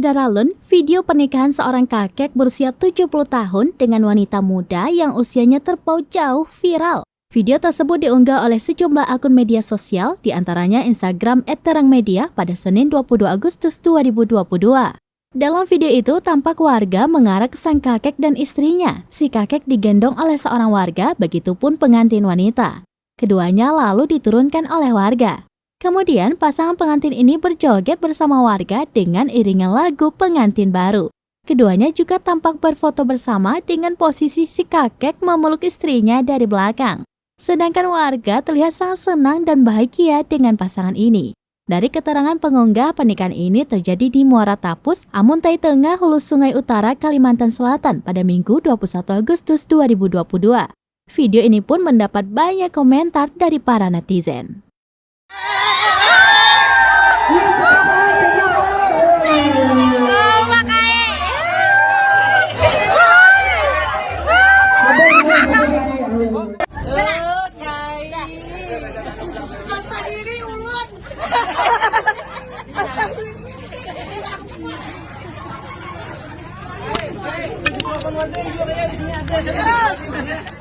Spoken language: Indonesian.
Daralun, video pernikahan seorang kakek berusia 70 tahun dengan wanita muda yang usianya terpaut jauh viral. Video tersebut diunggah oleh sejumlah akun media sosial, diantaranya Instagram @terangmedia pada Senin 22 Agustus 2022. Dalam video itu, tampak warga mengarak sang kakek dan istrinya. Si kakek digendong oleh seorang warga, begitupun pengantin wanita. Keduanya lalu diturunkan oleh warga. Kemudian, pasangan pengantin ini berjoget bersama warga dengan iringan lagu pengantin baru. Keduanya juga tampak berfoto bersama dengan posisi si kakek memeluk istrinya dari belakang. Sedangkan warga terlihat sangat senang dan bahagia dengan pasangan ini. Dari keterangan pengunggah, pernikahan ini terjadi di Muara Tapus, Amuntai Tengah, Hulu Sungai Utara, Kalimantan Selatan pada Minggu 21 Agustus 2022. Video ini pun mendapat banyak komentar dari para netizen. Hey,